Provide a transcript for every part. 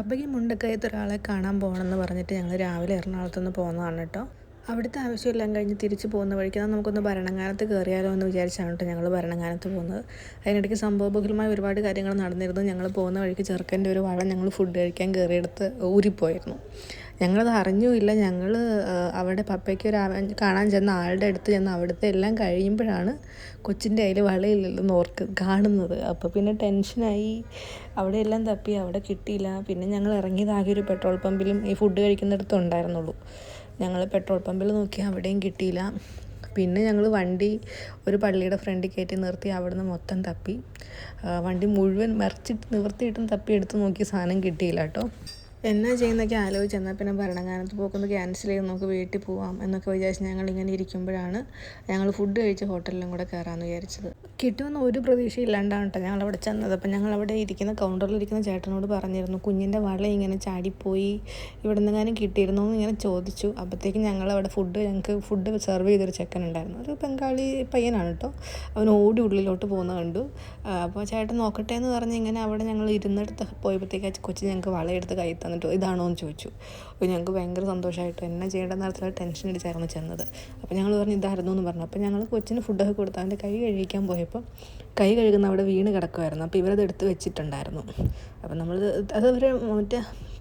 പപ്പയ്ക്ക് മുണ്ടക്കയത്ത് ഒരാളെ കാണാൻ പോകണമെന്ന് പറഞ്ഞിട്ട് ഞങ്ങൾ രാവിലെ എറണാകുളത്തുനിന്ന് പോകുന്നതാണ് കേട്ടോ. അവിടുത്തെ ആവശ്യമെല്ലാം കഴിഞ്ഞ് തിരിച്ച് പോകുന്ന വഴിക്ക് നമുക്കൊന്ന് ഭരണങ്ങാനത്ത് കയറിയാലോ എന്ന് വിചാരിച്ചാണ് കേട്ടോ ഞങ്ങൾ ഭരണങ്ങാനത്ത് പോകുന്നത്. അതിനിടയ്ക്ക് സംഭവബഹുലമായ ഒരുപാട് കാര്യങ്ങൾ നടന്നിരുന്നു. ഞങ്ങൾ പോകുന്ന വഴിക്ക് ചെറുക്കൻ്റെ ഒരു വളം ഞങ്ങൾ ഫുഡ് കഴിക്കാൻ കയറിയെടുത്ത് ഊരിപ്പോയിരുന്നു. ഞങ്ങളത് അറിഞ്ഞുമില്ല. ഞങ്ങൾ അവിടെ പപ്പയ്ക്ക് കാണാൻ ചെന്ന ആളുടെ അടുത്ത് ചെന്ന് അവിടുത്തെ എല്ലാം കഴിയുമ്പോഴാണ് കൊച്ചിൻ്റെ കയ്യിൽ വളയില്ലെന്ന് കാണുന്നത്. അപ്പോൾ പിന്നെ ടെൻഷനായി. അവിടെ എല്ലാം തപ്പി, അവിടെ കിട്ടിയില്ല. പിന്നെ ഞങ്ങൾ ഇറങ്ങിയത് ആകെ ഒരു പെട്രോൾ പമ്പിലും ഈ ഫുഡ് കഴിക്കുന്നിടത്തും ഉണ്ടായിരുന്നുള്ളൂ. ഞങ്ങൾ പെട്രോൾ പമ്പിൽ നോക്കി, അവിടെയും കിട്ടിയില്ല. പിന്നെ ഞങ്ങൾ വണ്ടി ഒരു പള്ളിയുടെ ഫ്രണ്ടിൽ കയറ്റി നിർത്തി അവിടുന്ന് മൊത്തം തപ്പി. വണ്ടി മുഴുവൻ മറിച്ചിട്ട് നിവർത്തിയിട്ടും തപ്പി എടുത്ത് നോക്കി, സാധനം കിട്ടിയില്ല കേട്ടോ. എന്നാ ചെയ്യുന്നൊക്കെ ആലോചിച്ച് എന്നാൽ പിന്നെ ഭരണങ്ങാനത്ത് പോക്കൊന്ന് ക്യാൻസൽ ചെയ്ത് നമുക്ക് വീട്ടിൽ പോവാം എന്നൊക്കെ വിചാരിച്ച് ഞങ്ങളിങ്ങനെ ഇരിക്കുമ്പോഴാണ് ഞങ്ങൾ ഫുഡ് കഴിച്ച ഹോട്ടലിലും കൂടെ കയറാമെന്ന് വിചാരിച്ചത്. കിട്ടുമെന്ന് ഒരു പ്രതീക്ഷയില്ലാണ്ടാണ് കേട്ടോ ഞങ്ങളവിടെ ചെന്നത്. അപ്പം ഞങ്ങളവിടെ ഇരിക്കുന്ന കൗണ്ടറിലിരിക്കുന്ന ചേട്ടനോട് പറഞ്ഞിരുന്നു, കുഞ്ഞിൻ്റെ വള ഇങ്ങനെ ചാടിപ്പോയി, ഇവിടെ നിന്നെങ്ങാനും കിട്ടിയിരുന്നോ എന്ന് ഇങ്ങനെ ചോദിച്ചു. അപ്പോഴത്തേക്കും ഞങ്ങൾക്ക് ഫുഡ് സെർവ് ചെയ്തൊരു ചെക്കനുണ്ടായിരുന്നു. ഒരു ബംഗാളി പയ്യനാണ് കേട്ടോ. അവൻ ഓടി ഉള്ളിലോട്ട് പോകുന്നത് കണ്ടു. അപ്പോൾ ചേട്ടൻ നോക്കട്ടെ എന്ന് പറഞ്ഞ് ഇങ്ങനെ അവിടെ ഞങ്ങൾ ഇരുന്നിടത്ത് പോയപ്പോഴത്തേക്ക് കൊച്ചു ഞങ്ങൾക്ക് വളയെടുത്ത് കൈ തന്നിട്ട് ഇതാണോ എന്ന് ചോദിച്ചു. അപ്പോൾ ഞങ്ങൾക്ക് ഭയങ്കര സന്തോഷമായിട്ട് എന്നാ ചെയ്യേണ്ടെന്ന് നടത്തില്ല ടെൻഷൻ അടിച്ചായിരുന്നു ചെന്നത്. അപ്പോൾ ഞങ്ങൾ പറഞ്ഞു ഇതായിരുന്നു എന്ന് പറഞ്ഞു. അപ്പോൾ ഞങ്ങൾ കൊച്ചിന് ഫുഡൊക്കെ കൊടുത്ത് അവൻ്റെ കൈ കഴിക്കാൻ പോയപ്പോൾ കൈ കഴുകുന്ന അവിടെ വീണ് കിടക്കുമായിരുന്നു. അപ്പോൾ ഇവരത് എടുത്ത് വെച്ചിട്ടുണ്ടായിരുന്നു. അപ്പോൾ അതവർ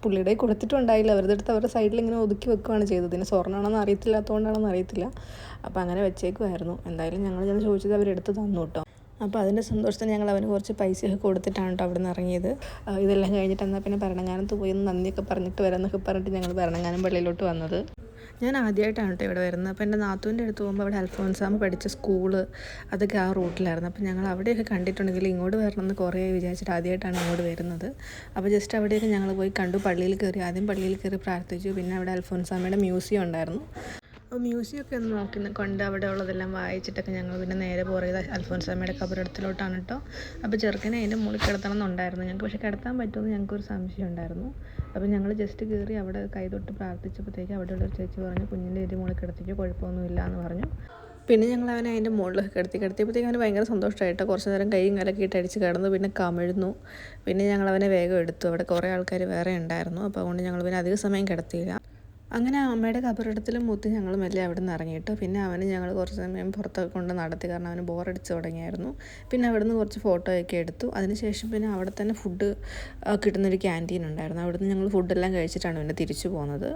പുള്ളിയുടെ കൊടുത്തിട്ടുണ്ടായില്ല. അവരതെടുത്ത് അവരുടെ സൈഡിൽ ഇങ്ങനെ ഒതുക്കി വെക്കുകയാണ് ചെയ്തത്. ഇതിന് സ്വർണ്ണമാണെന്ന് അറിയത്തില്ലാത്തതുകൊണ്ടാണെന്ന് അറിയത്തില്ല. അപ്പോൾ അങ്ങനെ വെച്ചേക്കുമായിരുന്നു. എന്തായാലും ഞങ്ങൾ ചെന്ന് ചോദിച്ചത് അവരെടുത്ത് തന്നു കേട്ടോ. അപ്പോൾ അതിൻ്റെ സന്തോഷത്തിന് ഞങ്ങൾ അവന് കുറച്ച് പൈസയൊക്കെ കൊടുത്തിട്ടാണ് കേട്ടോ അവിടെ നിന്ന് ഇറങ്ങിയത്. ഇതെല്ലാം കഴിഞ്ഞിട്ട് എന്നാൽ പിന്നെ ഭരണങ്ങാനത്ത് പോയി നന്ദിയൊക്കെ പറഞ്ഞിട്ട് വരാമെന്നൊക്കെ പറഞ്ഞിട്ട് ഞങ്ങൾ ഭരണങ്ങാനം പള്ളിയിലോട്ട് വന്നത്. ഞാൻ ആദ്യമായിട്ടാണ് കേട്ടോ ഇവിടെ വരുന്നത്. അപ്പോൾ എൻ്റെ നാത്തൂൻ്റെ അടുത്ത് പോകുമ്പോൾ അവിടെ അൽഫോൻസാമ്മ പഠിച്ച സ്കൂള് അതൊക്കെ ആ റൂട്ടിലായിരുന്നു. അപ്പോൾ ഞങ്ങൾ അവിടെയൊക്കെ കണ്ടിട്ടുണ്ടെങ്കിൽ ഇങ്ങോട്ട് വരണമെന്ന് കുറേ വിചാരിച്ചിട്ട് ആദ്യമായിട്ടാണ് ഇങ്ങോട്ട് വരുന്നത്. അപ്പോൾ ജസ്റ്റ് അവിടെയൊക്കെ ഞങ്ങൾ പോയി കണ്ടു. ആദ്യം പള്ളിയിൽ കയറി പ്രാർത്ഥിച്ചു. പിന്നെ അവിടെ അൽഫോൻസാമ്മയുടെ മ്യൂസിയം ഉണ്ടായിരുന്നു. അപ്പോൾ മ്യൂസിയമൊക്കെ ഒന്ന് കൊണ്ട് അവിടെ ഉള്ളതെല്ലാം വായിച്ചിട്ടൊക്കെ ഞങ്ങൾ പിന്നെ നേരെ പോയത് അൽഫോൻസാമ്മയുടെ കബറിടത്തിലോട്ടാണ് കേട്ടോ. അപ്പോൾ ചെറുക്കനെ അതിൻ്റെ മുകളിൽ കിടത്തണം എന്നുണ്ടായിരുന്നു ഞങ്ങൾക്ക്. പക്ഷേ കിടത്താൻ പറ്റുമെന്ന് ഞങ്ങൾക്കൊരു സംശയം ഉണ്ടായിരുന്നു. അപ്പോൾ ഞങ്ങൾ ജസ്റ്റ് കയറി അവിടെ കൈതൊട്ട് പ്രാർത്ഥിച്ചപ്പോഴത്തേക്ക് അവിടെയുള്ളൊരു ചേച്ചി പറഞ്ഞു, കുഞ്ഞിൻ്റെ ഇതിൻ്റെ മുകളിൽ കിടത്തിക്കോ, കുഴപ്പമൊന്നുമില്ല എന്ന് പറഞ്ഞു. പിന്നെ ഞങ്ങൾ അവനെ അതിൻ്റെ മുകളിലൊക്കെ കിടത്തിയപ്പോഴത്തേക്ക് അവന് ഭയങ്കര സന്തോഷമായിട്ട് കുറച്ച് നേരം കൈയും കാലൊക്കെ ഇട്ട് അടിച്ച് കിടന്നു. പിന്നെ കമിഴ്ന്നു. പിന്നെ ഞങ്ങൾ അവനെ വേഗം എടുത്തു. അവിടെ കുറേ ആൾക്കാർ വേറെ ഉണ്ടായിരുന്നു. അപ്പോൾ അതുകൊണ്ട് ഞങ്ങൾ പിന്നെ അധിക സമയം കിടത്തിയില്ല. അങ്ങനെ അമ്മയുടെ കബറിടത്തിലും മൂത്ത് ഞങ്ങൾ മെല്ലെ അവിടെ നിന്ന് ഇറങ്ങിയിട്ട് പിന്നെ അവന് ഞങ്ങൾ കുറച്ച് സമയം പുറത്തൊക്കെ കൊണ്ട് നടത്തി. കാരണം അവന് ബോറടിച്ച് തുടങ്ങിയായിരുന്നു. പിന്നെ അവിടെ നിന്ന് കുറച്ച് ഫോട്ടോയൊക്കെ എടുത്തു. അതിനുശേഷം പിന്നെ അവിടെ തന്നെ ഫുഡ് കിട്ടുന്നൊരു ക്യാൻറ്റീൻ ഉണ്ടായിരുന്നു. അവിടെ നിന്ന് ഞങ്ങൾ ഫുഡെല്ലാം കഴിച്ചിട്ടാണ് പിന്നെ തിരിച്ചു പോകുന്നത്.